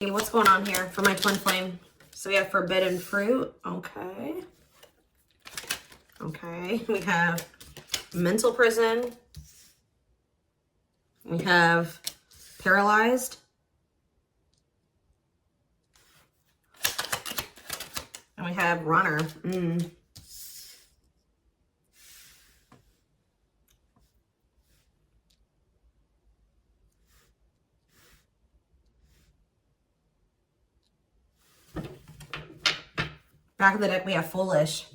What's going on here for my twin flame? So we have forbidden fruit. Okay. Okay. We have mental prison. We have paralyzed. And we have runner. Back of the deck, we have foolish.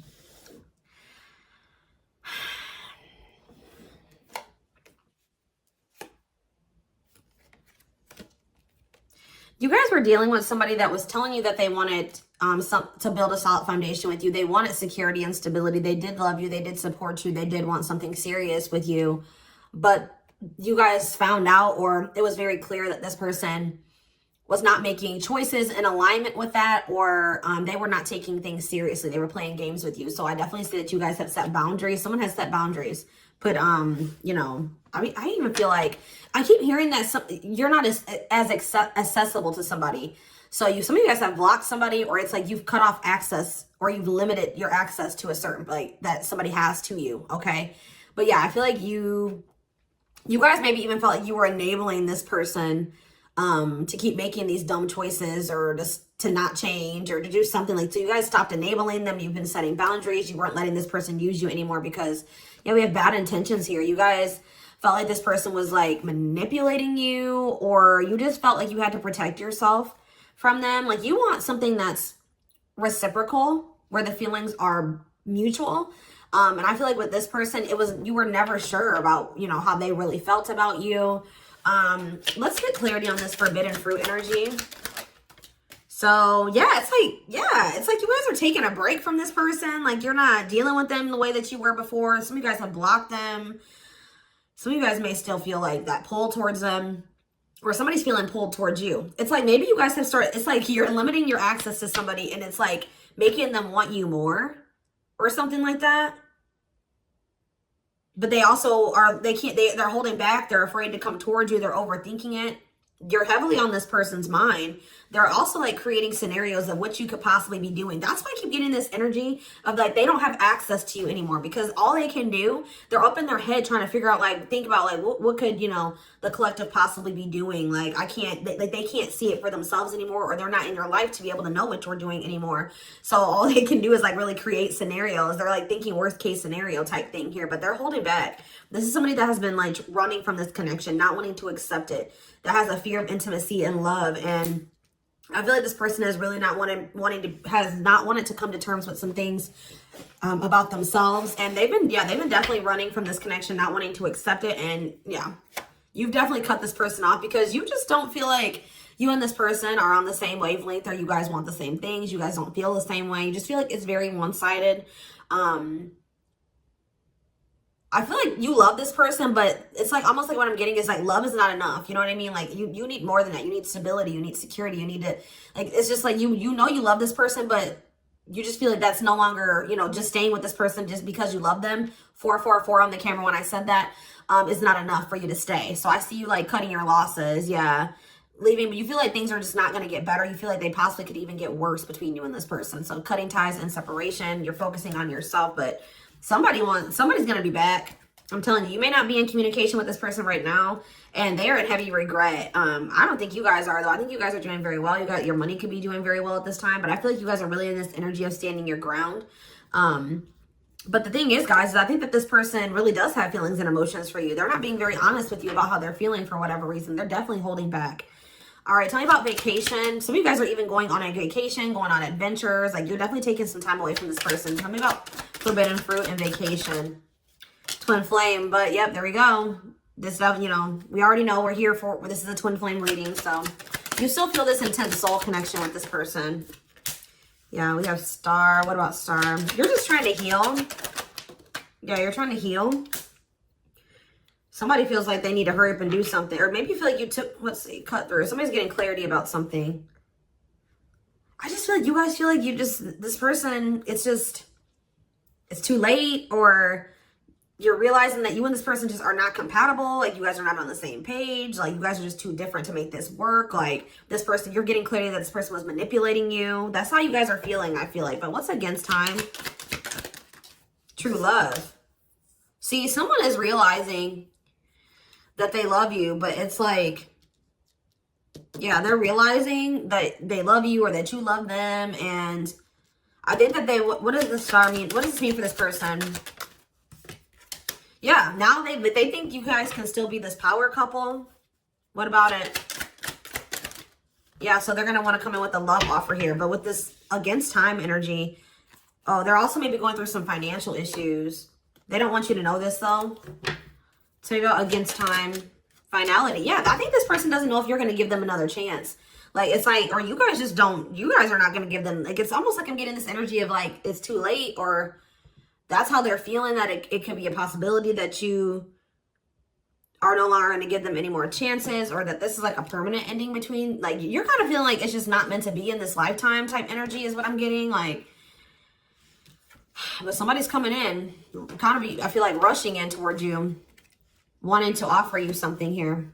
You guys were dealing with somebody that was telling you that they wanted to build a solid foundation with you. They wanted security and stability. They did love you. They did support you. They did want something serious with you. But you guys found out, or it was very clear that this person was not making choices in alignment with that, or they were not taking things seriously. They were playing games with you. So I definitely see that you guys have set boundaries. Someone has set boundaries. But, you know, I mean, I even feel like I keep hearing that you're not as accessible to somebody. So some of you guys have blocked somebody, or it's like you've cut off access, or you've limited your access to a certain, like, that somebody has to you, okay? But yeah, I feel like you guys maybe even felt like you were enabling this person to keep making these dumb choices, or just to not change, or to do something. Like, so you guys stopped enabling them. You've been setting boundaries. You weren't letting this person use you anymore because, yeah, we have bad intentions here. You guys felt like this person was like manipulating you, or you just felt like you had to protect yourself from them. Like, you want something that's reciprocal, where the feelings are mutual. And I feel like with this person, you were never sure about, you know, how they really felt about you. Let's get clarity on this forbidden fruit energy. So yeah, it's like you guys are taking a break from this person. Like, you're not dealing with them the way that you were before. Some of you guys have blocked them. Some of you guys may still feel like that pull towards them, or somebody's feeling pulled towards you. It's like maybe you guys have started, it's like you're limiting your access to somebody, and it's like making them want you more or something like that. But they also they're holding back. They're afraid to come towards you. They're overthinking it. You're heavily on this person's mind. They're also like creating scenarios of what you could possibly be doing. That's why I keep getting this energy of like they don't have access to you anymore, because all they can do, they're up in their head trying to figure out, like, think about like what could, you know, the collective possibly be doing. Like, they can't see it for themselves anymore, or they're not in your life to be able to know what you're doing anymore. So all they can do is like really create scenarios. They're like thinking worst case scenario type thing here, but they're holding back. This is somebody that has been like running from this connection, not wanting to accept it, that has a fear of intimacy and love. And I feel like this person has really not wanted to come to terms with some things about themselves. And they've been definitely running from this connection, not wanting to accept it. And yeah, you've definitely cut this person off because you just don't feel like you and this person are on the same wavelength, or you guys want the same things. You guys don't feel the same way. You just feel like it's very one-sided. I feel like you love this person, but it's like almost like what I'm getting is like love is not enough. You know what I mean? Like you need more than that. You need stability. You need security. You need to, like, it's just like you know you love this person, but you just feel like that's no longer, you know, just staying with this person just because you love them. 444 on the camera when I said that is not enough for you to stay. So I see you like cutting your losses. Yeah. Leaving, but you feel like things are just not going to get better. You feel like they possibly could even get worse between you and this person. So cutting ties and separation. You're focusing on yourself, but somebody's going to be back. I'm telling you, you may not be in communication with this person right now, and they are in heavy regret. I don't think you guys are, though. I think you guys are doing very well. Your money could be doing very well at this time, but I feel like you guys are really in this energy of standing your ground. But the thing is, guys, is I think that this person really does have feelings and emotions for you. They're not being very honest with you about how they're feeling for whatever reason. They're definitely holding back. All right, tell me about vacation. Some of you guys are even going on a vacation, going on adventures. Like, you're definitely taking some time away from this person. Tell me about forbidden fruit and vacation. Twin flame, but yep, there we go. This stuff, you know, we already know we're here for, this is a twin flame reading, so you still feel this intense soul connection with this person. Yeah, we have star. What about star? You're just trying to heal. Yeah, you're trying to heal. Somebody feels like they need to hurry up and do something. Or maybe you feel like you took, let's see, cut through. Somebody's getting clarity about something. I just feel like you guys feel like you just, this person, it's too late, or you're realizing that you and this person just are not compatible. Like, you guys are not on the same page. Like, you guys are just too different to make this work. Like, this person, you're getting clarity that this person was manipulating you. That's how you guys are feeling, I feel like. But what's against time? True love. See, someone is realizing that they love you, but it's like, yeah, they're realizing that they love you or that you love them. And I think that they, what does this star mean? What does this mean for this person? Yeah, now they think you guys can still be this power couple. What about it? Yeah, so they're going to want to come in with a love offer here. But with this against time energy, oh, they're also maybe going through some financial issues. They don't want you to know this, though. So you go against time, finality. Yeah, I think this person doesn't know if you're going to give them another chance. Like, it's like, or you guys just don't, you guys are not going to give them, like, it's almost like I'm getting this energy of, like, it's too late, or that's how they're feeling, that it could be a possibility that you are no longer going to give them any more chances, or that this is like a permanent ending between, like, you're kind of feeling like it's just not meant to be in this lifetime type energy is what I'm getting. Like, but somebody's coming in, kind of, I feel like rushing in towards you, wanting to offer you something here.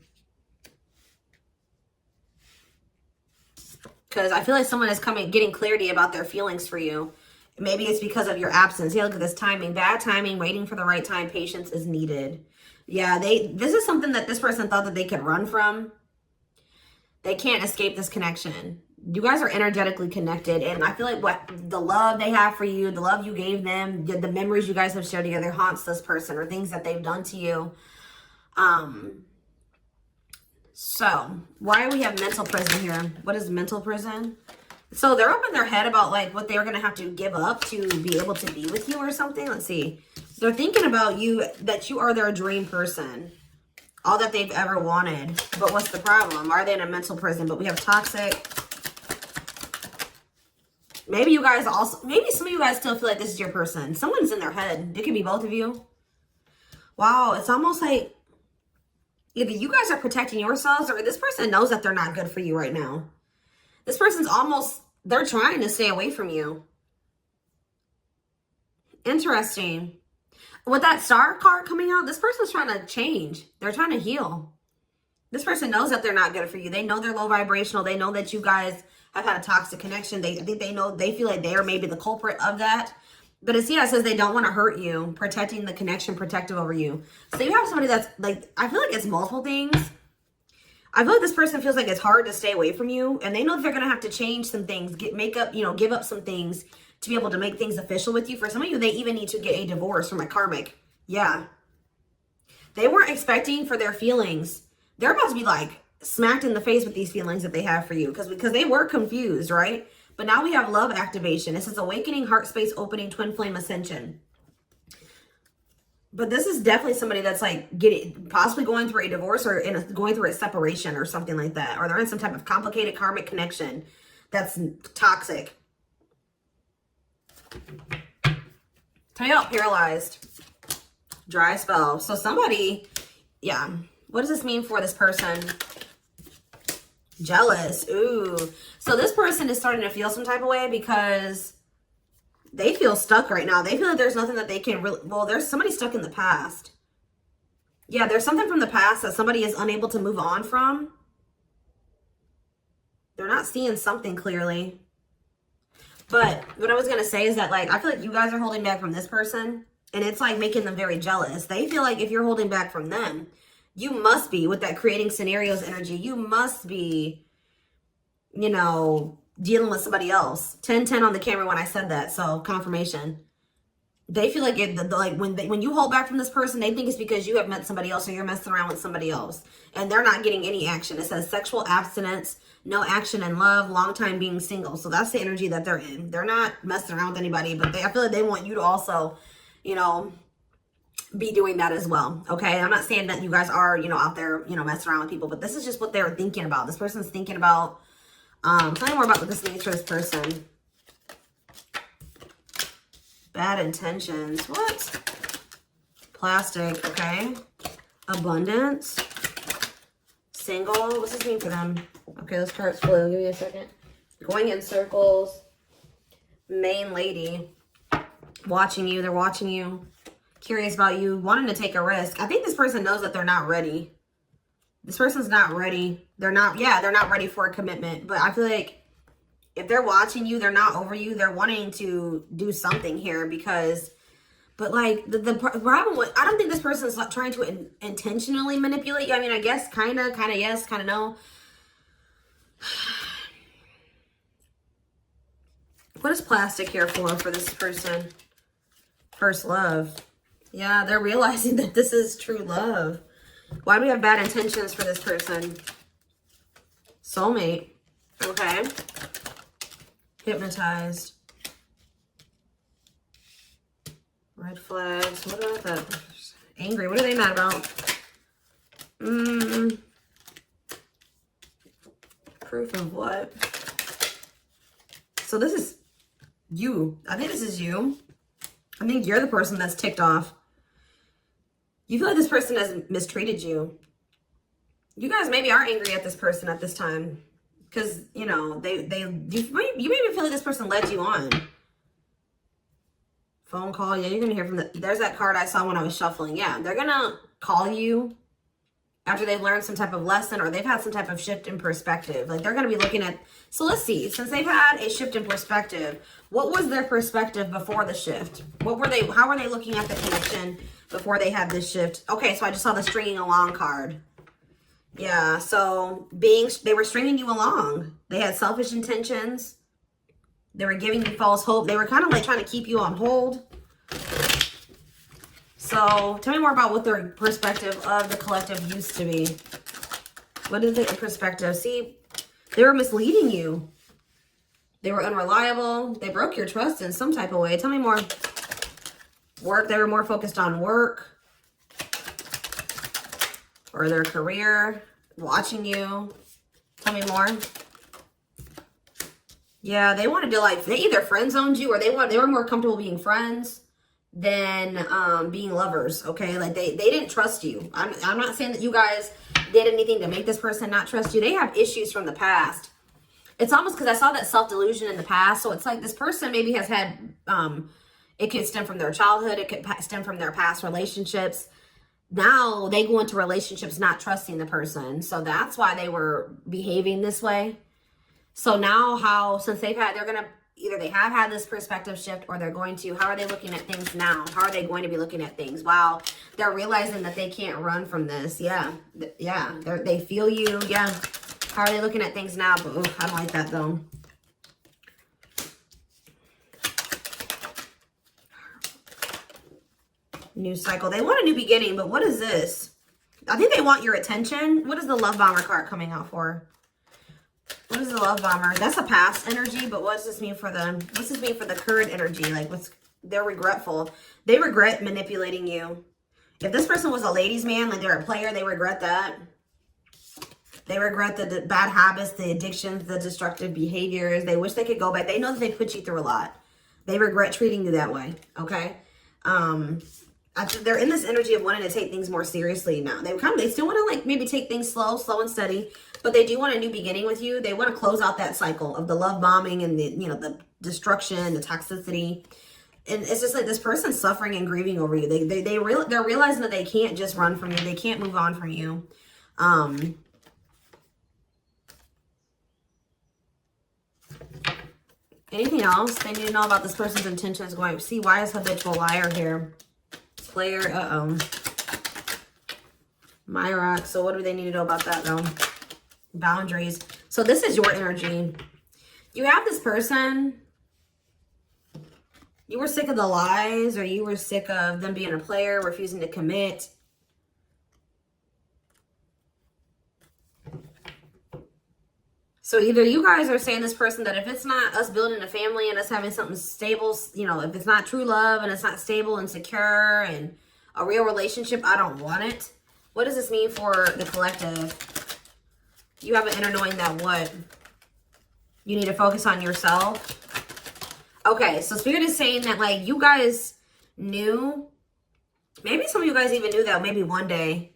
Because I feel like someone is coming, getting clarity about their feelings for you. Maybe it's because of your absence. Yeah, look at this timing. Bad timing, waiting for the right time. Patience is needed. Yeah, this is something that this person thought that they could run from. They can't escape this connection. You guys are energetically connected. And I feel like what the love they have for you, the love you gave them, the memories you guys have shared together haunts this person, or things that they've done to you. So why do we have mental prison here? What is mental prison? So they're up in their head about like what they're going to have to give up to be able to be with you or something. Let's see. They're thinking about you, that you are their dream person. All that they've ever wanted. But what's the problem? Are they in a mental prison? But we have toxic. Maybe you guys also, maybe some of you guys still feel like this is your person. Someone's in their head. It could be both of you. Wow. It's almost like either you guys are protecting yourselves, or this person knows that they're not good for you right now. This person's almost, they're trying to stay away from you. Interesting. With that star card coming out, this person's trying to change. They're trying to heal. This person knows that they're not good for you. They know they're low vibrational. They know that you guys have had a toxic connection. I think they know, they feel like they are maybe the culprit of that. But it's, yeah, it says they don't want to hurt you, protecting the connection, protective over you. So you have somebody that's like, I feel like it's multiple things. I feel like this person feels like it's hard to stay away from you, and they know that they're going to have to change some things, give up some things to be able to make things official with you. For some of you, they even need to get a divorce from a karmic. Yeah. They weren't expecting for their feelings. They're about to be like smacked in the face with these feelings that they have for you, because they were confused, right? But now we have love activation. It says awakening, heart space opening, twin flame ascension. But this is definitely somebody that's like possibly going through a divorce, or going through a separation or something like that. Or they're in some type of complicated karmic connection that's toxic. Tell you out, paralyzed. Dry spell. So somebody, yeah. What does this mean for this person? Jealous. Ooh. So this person is starting to feel some type of way because they feel stuck right now. They feel like there's nothing that they can really, well, there's somebody stuck in the past. Yeah, there's something from the past that somebody is unable to move on from. They're not seeing something clearly. But what I was going to say is that, like, I feel like you guys are holding back from this person, and it's like making them very jealous. They feel like if you're holding back from them, you must be, with that creating scenarios energy, you must be, you know, dealing with somebody else. 10-10 on the camera when I said that, so confirmation. They feel like when you hold back from this person, they think it's because you have met somebody else or you're messing around with somebody else, and they're not getting any action. It says sexual abstinence, no action in love, long time being single. So that's the energy that they're in. They're not messing around with anybody, but I feel like they want you to also, you know, be doing that as well. Okay, I'm not saying that you guys are, you know, out there, you know, messing around with people, but this is just what they're thinking about. This person's thinking about. Tell me more about this nature of this person. Bad intentions. What? Plastic. Okay. Abundance. Single. What's this mean for them? Okay, this card's blue. Give me a second. Going in circles. Main lady. Watching you. They're watching you. curious about you, wanting to take a risk. I think this person knows that they're not ready. This person's not ready. They're not ready for a commitment. But I feel like if they're watching you, they're not over you. They're wanting to do something here because, but like the problem with, I don't think this person's trying to intentionally manipulate you. I mean, I guess kind of yes, kind of no. What is plastic here for this person? First love. Yeah, they're realizing that this is true love. Why do we have bad intentions for this person? Soulmate. Okay. Hypnotized. Red flags. What about that? Angry. What are they mad about? Proof of what? So this is you. I think this is you. I think you're the person that's ticked off. You feel like this person has mistreated you. You guys maybe are angry at this person at this time. Because, you know, you maybe feel like this person led you on. Phone call. Yeah, you're going to hear from there's that card I saw when I was shuffling. Yeah, they're going to call you after they've learned some type of lesson or they've had some type of shift in perspective. Like, they're going to be looking at... So, let's see. Since they've had a shift in perspective, what was their perspective before the shift? How were they looking at the connection before they had this shift? Okay, so I just saw the stringing along card. Yeah, so they were stringing you along. They had selfish intentions. They were giving you false hope. They were kind of like trying to keep you on hold. So tell me more about what their perspective of the collective used to be. What is their perspective? See, they were misleading you. They were unreliable. They broke your trust in some type of way. Tell me more. Work. They were more focused on work. Or their career, watching you. Tell me more. Yeah, they wanted to like, they either friend zoned you or they were more comfortable being friends than being lovers, okay? Like they didn't trust you. I'm not saying that you guys did anything to make this person not trust you. They have issues from the past. It's almost because I saw that self-delusion in the past. So it's like this person maybe has had, it could stem from their childhood. It could stem from their past relationships. Now they go into relationships not trusting the person. So that's why they were behaving this way. So now since they're going to, either they have had this perspective shift or they're going to, how are they looking at things now? How are they going to be looking at things? Wow. They're realizing that they can't run from this. Yeah. Yeah. They feel you. Yeah. How are they looking at things now? But I don't like that though. New cycle. They want a new beginning, but what is this? I think they want your attention. What is the love bomber card coming out for? What is the love bomber? That's a past energy, but what does this mean for them? What's this mean for the current energy? Like, they're regretful. They regret manipulating you. If this person was a ladies' man, like they're a player, they regret that. They regret the bad habits, the addictions, the destructive behaviors. They wish they could go back. They know that they put you through a lot. They regret treating you that way, okay? They're in this energy of wanting to take things more seriously now. They still want to like maybe take things slow and steady, but they do want a new beginning with you. They want to close out that cycle of the love bombing and the, you know, the destruction, the toxicity. And it's just like this person's suffering and grieving over you. They're realizing that they can't just run from you. They can't move on from you. Anything else they need to know about this person's intentions going? See, why is habitual liar here? Player, Myrock. So what do they need to know about that though? Boundaries. So this is your energy. You have this person. You were sick of the lies, or you were sick of them being a player, refusing to commit. So either you guys are saying this person that if it's not us building a family and us having something stable, you know, if it's not true love and it's not stable and secure and a real relationship, I don't want it. What does this mean for the collective? You have an inner knowing that what? You need to focus on yourself. Okay, so Spirit is saying that like you guys knew, maybe some of you guys even knew that maybe one day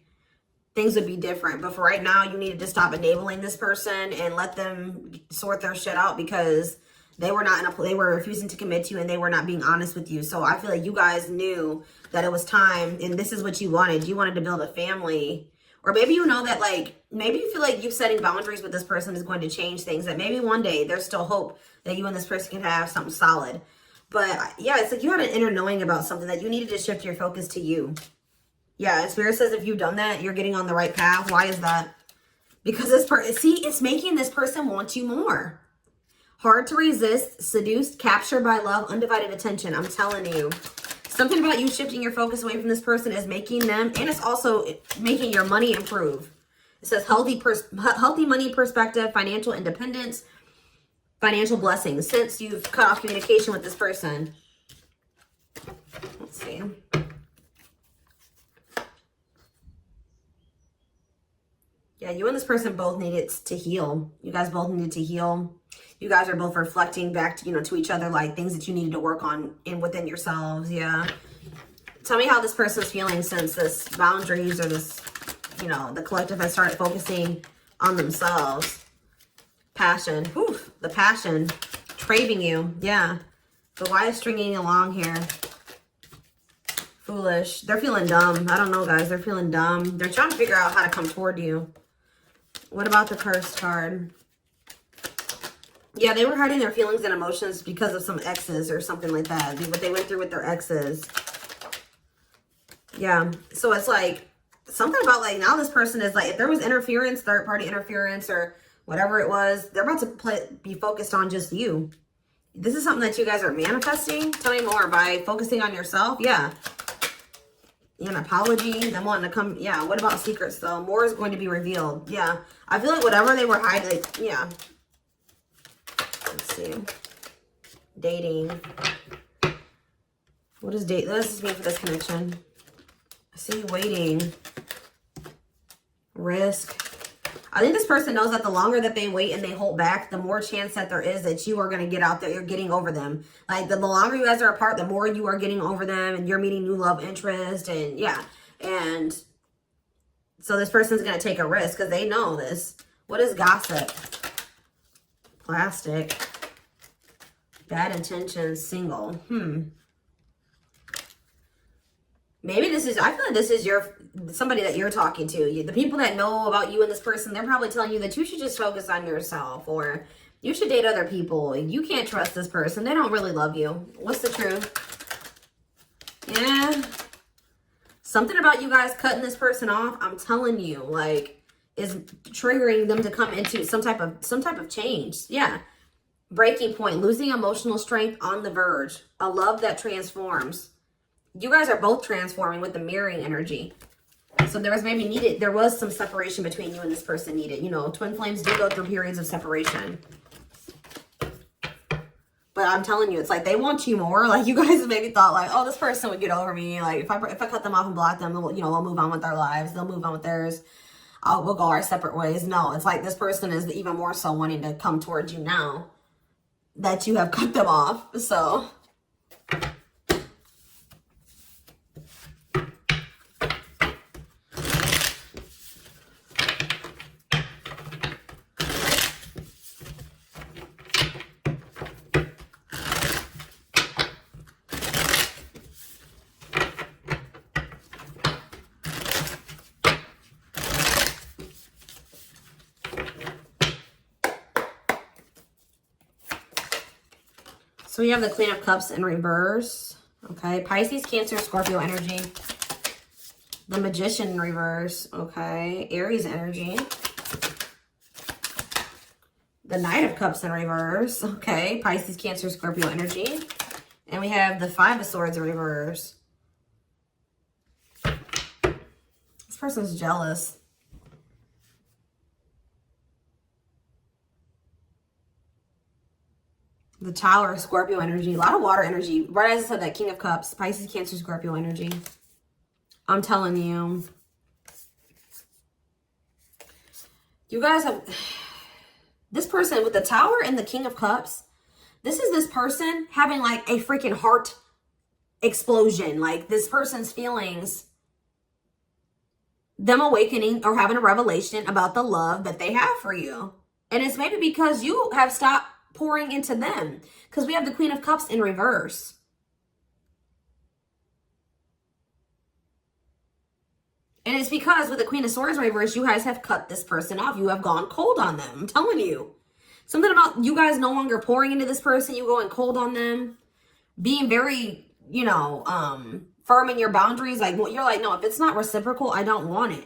things would be different. But for right now, you needed to stop enabling this person and let them sort their shit out because They were not they were refusing to commit to you, and they were not being honest with you. So I feel like you guys knew that it was time, and this is what you wanted. You wanted to build a family. Or maybe you know that, like, maybe you feel like you setting boundaries with this person is going to change things. That maybe one day there's still hope that you and this person can have something solid. But yeah, it's like you had an inner knowing about something that you needed to shift your focus to you. Yeah, and Spirit says if you've done that, you're getting on the right path. Why is that? Because this person, see, it's making this person want you more. Hard to resist, seduced, captured by love, undivided attention. I'm telling you. Something about you shifting your focus away from this person is making them, and it's also making your money improve. It says healthy money perspective, financial independence, financial blessings since you've cut off communication with this person. Let's see. Yeah, you and this person both needed to heal. You guys both needed to heal. You guys are both reflecting back to, to each other, like things that you needed to work on within yourselves. Yeah. Tell me how this person's feeling since this boundaries or this, the collective has started focusing on themselves. Passion. Whew, the passion. Craving you. Yeah. But why is stringing along here? Foolish. They're feeling dumb. I don't know, guys. They're feeling dumb. They're trying to figure out how to come toward you. What about the cursed card? Yeah, they were hiding their feelings and emotions because of some exes or something like that. What they went through with their exes. Yeah. So it's like something about like now this person is like, if there was interference, third party interference or whatever it was, they're about to be focused on just you. This is something that you guys are manifesting. Tell me more by focusing on yourself. Yeah. An apology, them wanting to come. Yeah. What about secrets though? More is going to be revealed. Yeah. I feel like whatever they were hiding, like, yeah. Let's see. Dating. What does date? What does this mean for this connection? I see waiting. Risk. I think this person knows that the longer that they wait and they hold back, the more chance that there is that you are going to get out there. You're getting over them. Like the longer you guys are apart, the more you are getting over them and you're meeting new love interest. And yeah. And so this person's going to take a risk because they know this. What is gossip? Plastic. Bad intentions. Single. Maybe this is, I feel like this is somebody that you're talking to. The people that know about you and this person, they're probably telling you that you should just focus on yourself or you should date other people. You can't trust this person. They don't really love you. What's the truth? Yeah. Something about you guys cutting this person off, I'm telling you, like, is triggering them to come into some type of change. Yeah. Breaking point, losing emotional strength on the verge, a love that transforms. You guys are both transforming with the mirroring energy. So there was some separation between you and this person needed. Twin flames do go through periods of separation. But I'm telling you, it's like they want you more. Like you guys maybe thought like, oh, this person would get over me. Like if I cut them off and block them, we'll move on with our lives. They'll move on with theirs. We'll go our separate ways. No, it's like this person is even more so wanting to come towards you now that you have cut them off. So we have the Queen of Cups in reverse. Okay. Pisces, Cancer, Scorpio energy. The Magician in reverse. Okay. Aries energy. The Knight of Cups in reverse. Okay. Pisces, Cancer, Scorpio energy. And we have the Five of Swords in reverse. This person's jealous. The Tower, Scorpio energy. A lot of water energy. Right as I said, that King of Cups. Pisces, Cancer, Scorpio energy. I'm telling you. You guys have... This person with the Tower and the King of Cups. This is this person having like a freaking heart explosion. Like this person's feelings. Them awakening or having a revelation about the love that they have for you. And it's maybe because you have stopped pouring into them. Because we have the Queen of Cups in reverse. And it's because with the Queen of Swords in reverse, you guys have cut this person off. You have gone cold on them. I'm telling you. Something about you guys no longer pouring into this person. You going cold on them. Being very, you know, firm in your boundaries. Like, you're like, no, if it's not reciprocal, I don't want it.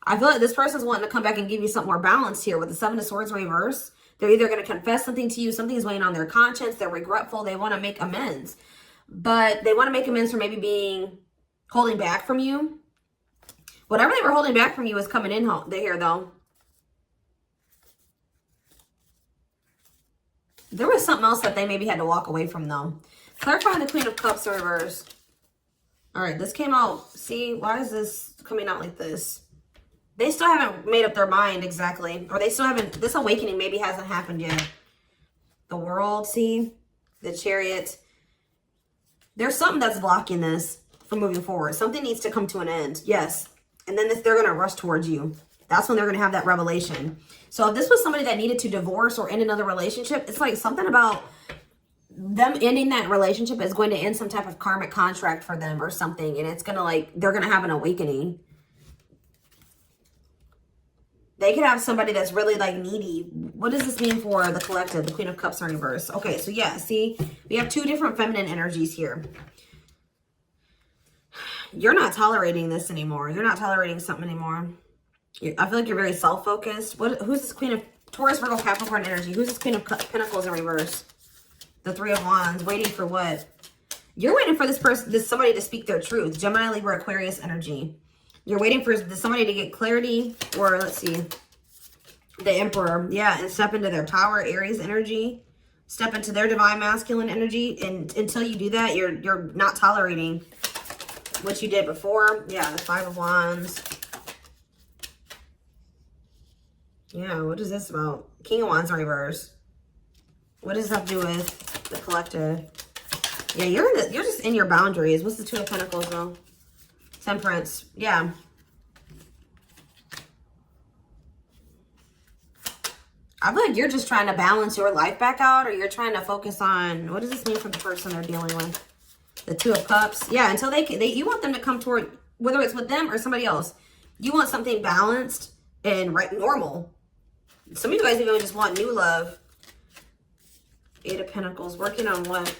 I feel like this person's wanting to come back and give you something more balanced here with the Seven of Swords in reverse. They're either going to confess something to you. Something's weighing on their conscience. They're regretful. They want to make amends. But they want to make amends for maybe holding back from you. Whatever they were holding back from you is coming in here, though. There was something else that they maybe had to walk away from, though. Clarifying the Queen of Cups in reverse. All right, this came out. See, why is this coming out like this? They still haven't made up their mind exactly. Or they still haven't, this awakening maybe hasn't happened yet. The World, see? The Chariot. There's something that's blocking this from moving forward. Something needs to come to an end. Yes. And then they're going to rush towards you. That's when they're going to have that revelation. So if this was somebody that needed to divorce or end another relationship, it's like something about them ending that relationship is going to end some type of karmic contract for them or something. And it's going to like, they're going to have an awakening. They could have somebody that's really like needy. What does this mean for the collective? The Queen of Cups in reverse. Okay, so yeah, see, we have two different feminine energies here. You're not tolerating this anymore. You're not tolerating something anymore. I feel like you're very self-focused. Who's this Queen of Taurus, Virgo, Capricorn energy? Who's this Queen of Pentacles in reverse? The Three of Wands. Waiting for what? You're waiting for somebody to speak their truth. Gemini, Libra, Aquarius energy. You're waiting for somebody to get clarity, or let's see, the Emperor. Yeah, and step into their power, Aries energy. Step into their divine masculine energy. And until you do that, you're not tolerating what you did before. Yeah, the Five of Wands. Yeah, what is this about? King of Wands in reverse. What does this have to do with the collective? Yeah, you're just in your boundaries. What's the Two of Pentacles though? Temperance. Yeah. I feel like you're just trying to balance your life back out, or you're trying to focus on, what does this mean for the person they're dealing with? The Two of Cups. Yeah, until you want them to come toward, whether it's with them or somebody else. You want something balanced and normal. Some of you guys even just want new love. Eight of Pentacles. Working on what?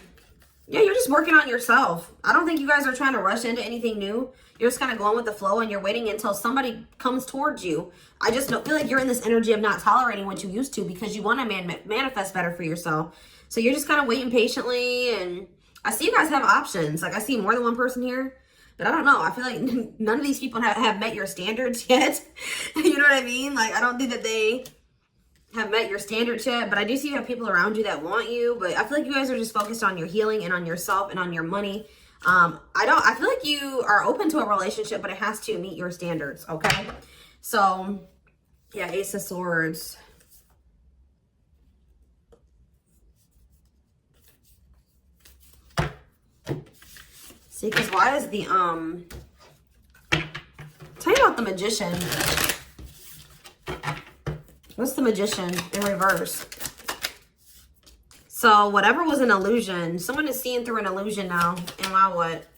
Yeah, you're just working on yourself. I don't think you guys are trying to rush into anything new. You're just kind of going with the flow, and you're waiting until somebody comes towards you. I just don't feel like you're in this energy of not tolerating what you used to, because you want to manifest better for yourself. So you're just kind of waiting patiently, and I see you guys have options. Like, I see more than one person here, but I don't know. I feel like none of these people have met your standards yet. You know what I mean? Like, I don't think that they have met your standards yet, but I do see you have people around you that want you. But I feel like you guys are just focused on your healing and on yourself and on your money. I feel like you are open to a relationship, but it has to meet your standards. Okay. So yeah, Ace of Swords. See, because why is the, tell you about the Magician. What's the Magician in reverse? So whatever was an illusion, someone is seeing through an illusion now. And now what?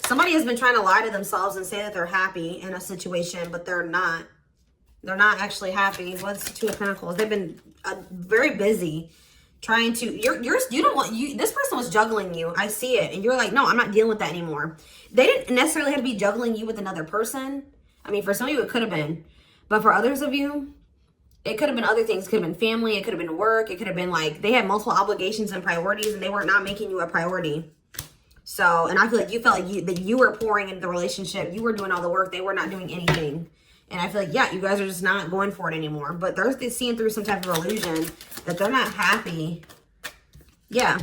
Somebody has been trying to lie to themselves and say that they're happy in a situation, but they're not. They're not actually happy. What's the Two of Pentacles? They've been very busy trying to, this person was juggling you. I see it. And you're like, no, I'm not dealing with that anymore. They didn't necessarily have to be juggling you with another person. I mean, for some of you, it could have been. But for others of you, it could have been other things. It could have been family. It could have been work. It could have been like they had multiple obligations and priorities, and they were not making you a priority. So, and I feel like you felt like that you were pouring into the relationship. You were doing all the work. They were not doing anything. And I feel like, yeah, you guys are just not going for it anymore. But they're seeing through some type of illusion that they're not happy. Yeah.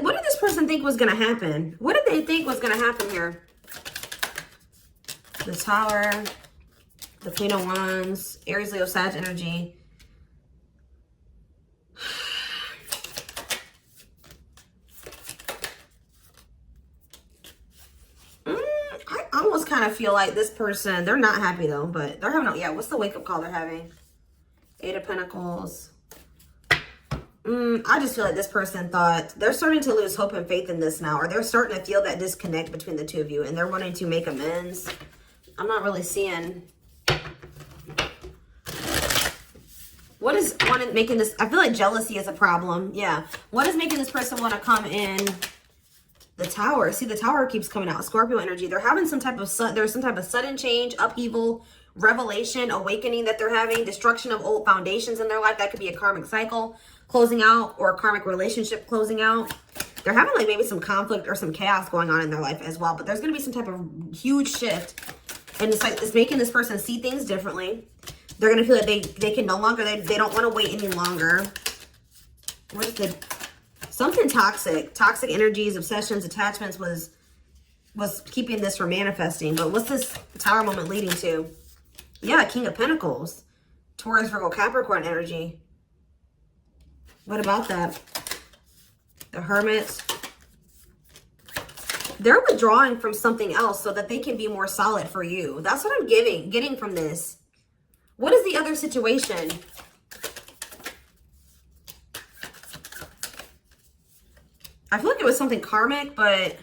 What did this person think was going to happen? What did they think was going to happen here? The Tower, the Queen of Wands, Aries, Leo, Sag energy. I almost kind kind of feel like this person, they're not happy though, but they're having, yeah, what's the wake-up call they're having? Eight of Pentacles. I just feel like this person thought, they're starting to lose hope and faith in this now, or they're starting to feel that disconnect between the two of you, and they're wanting to make amends. I'm not really seeing... What is making this... I feel like jealousy is a problem. Yeah. What is making this person want to come in? The Tower. See, the Tower keeps coming out. Scorpio energy. They're having some type of... There's some type of sudden change, upheaval, revelation, awakening that they're having. Destruction of old foundations in their life. That could be a karmic cycle closing out, or a karmic relationship closing out. They're having like maybe some conflict or some chaos going on in their life as well. But there's going to be some type of huge shift. And it's like it's making this person see things differently. They're going to feel like they can no longer, they don't want to wait any longer. What is the, something toxic. Toxic energies, obsessions, attachments was keeping this from manifesting. But what's this Tower moment leading to? Yeah, King of Pentacles. Taurus, Virgo, Capricorn energy. What about that? The Hermit. They're withdrawing from something else so that they can be more solid for you. That's what I'm getting from this. What is the other situation? I feel like it was something karmic, but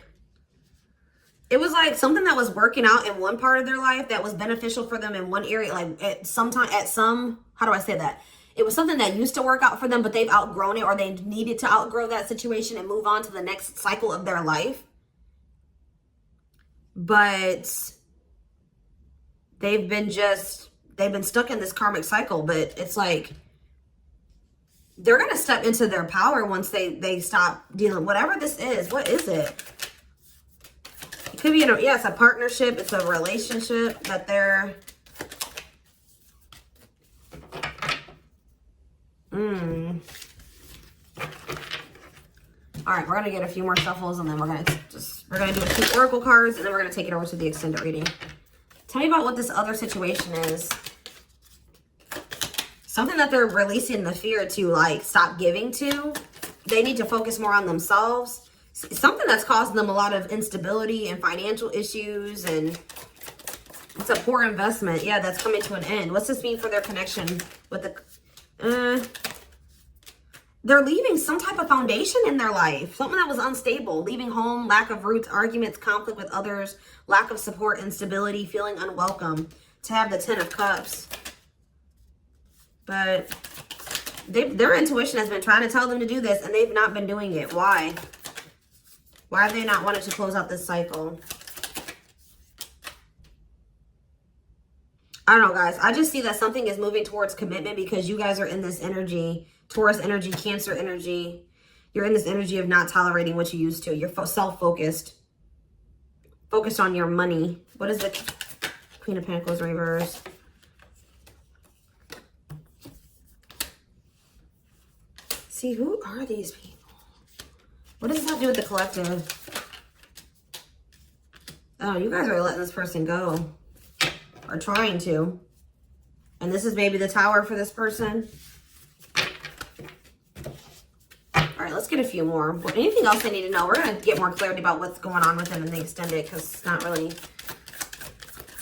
it was like something that was working out in one part of their life that was beneficial for them in one area. Like how do I say that? It was something that used to work out for them, but they've outgrown it, or they needed to outgrow that situation and move on to the next cycle of their life. But they've been stuck in this karmic cycle. But it's like they're going to step into their power once they stop dealing, whatever this is. What is it? It could be, yeah, it's a partnership. It's a relationship that they're... All right, we're going to get a few more shuffles, and then we're going to do a few oracle cards, and then we're going to take it over to the extended reading. Tell me about what this other situation is. Something that they're releasing the fear to, like, stop giving to. They need to focus more on themselves. Something that's causing them a lot of instability and financial issues, and it's a poor investment. Yeah, that's coming to an end. What's this mean for their connection with the... They're leaving some type of foundation in their life. Something that was unstable. Leaving home, lack of roots, arguments, conflict with others, lack of support, instability, feeling unwelcome. To have the 10 of Cups. But their intuition has been trying to tell them to do this, and they've not been doing it. Why? Why have they not wanted to close out this cycle? I don't know, guys. I just see that something is moving towards commitment because you guys are in this energy. Taurus energy, Cancer energy. You're in this energy of not tolerating what you used to. You're self-focused. Focused on your money. What is the Queen of Pentacles reverse? See, who are these people? What does this have to do with the collective? Oh, you guys are letting this person go. Or trying to. And this is maybe the Tower for this person. All right, let's get a few more. Anything else I need to know? We're going to get more clarity about what's going on with them in the extended, because it's not really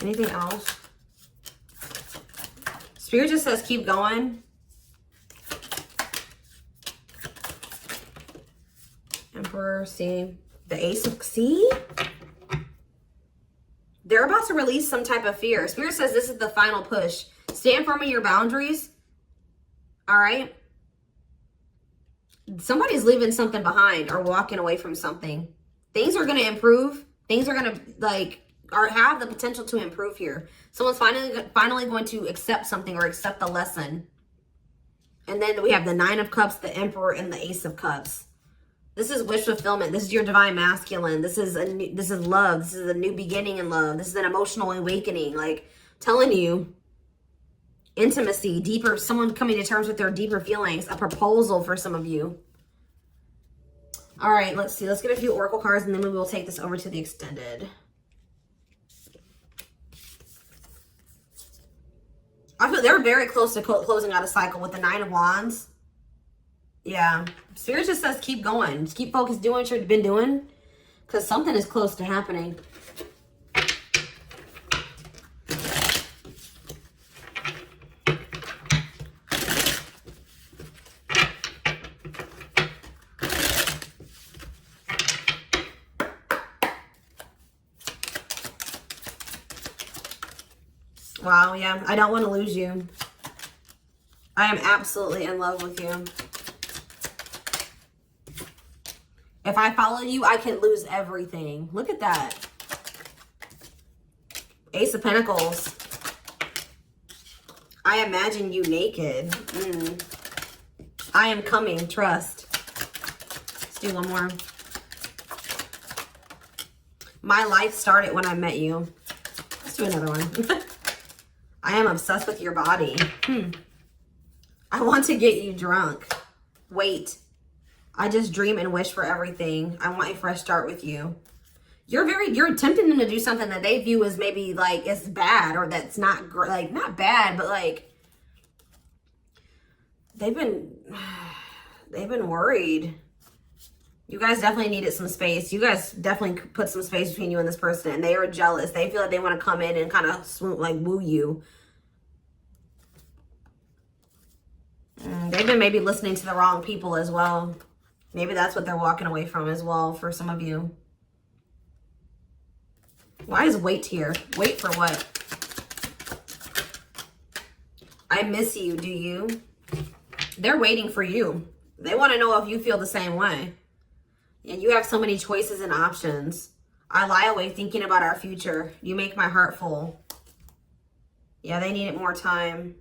anything else. Spirit just says keep going. Emperor, see? The Ace of... See? They're about to release some type of fear. Spirit says this is the final push. Stand firm in your boundaries. All right? Somebody's leaving something behind or walking away from something. Things are going to improve. Things are going to, like, or have the potential to improve here. Someone's finally going to accept something or accept the lesson. And then we have the Nine of Cups, the Emperor, and the Ace of Cups. This is wish fulfillment. This is your divine masculine. This is love. This is a new beginning in love. This is an emotional awakening. Like, telling you, intimacy, deeper, someone coming to terms with their deeper feelings, a proposal for some of you. All right, let's see. Let's get a few oracle cards, and then we will take this over to the extended. I feel they're very close to closing out a cycle with the Nine of Wands. Yeah. Spirit just says keep going. Just keep focused, doing what you've been doing, because something is close to happening. Wow, yeah. I don't want to lose you. I am absolutely in love with you. If I follow you, I can lose everything. Look at that. Ace of Pentacles. I imagine you naked. I am coming. Trust. Let's do one more. My life started when I met you. Let's do another one. I am obsessed with your body. I want to get you drunk. Wait. I just dream and wish for everything. I want a fresh start with you. You're tempting them to do something that they view as maybe like it's bad, or that's not like not bad, but like they've been worried. You guys definitely needed some space. You guys definitely put some space between you and this person, and they are jealous. They feel like they want to come in and kind of swoop, like woo you. They've been maybe listening to the wrong people as well. Maybe that's what they're walking away from as well for some of you. Why is wait here? Wait for what? I miss you, do you? They're waiting for you. They want to know if you feel the same way. And you have so many choices and options. I lie awake thinking about our future. You make my heart full. Yeah, they needed more time.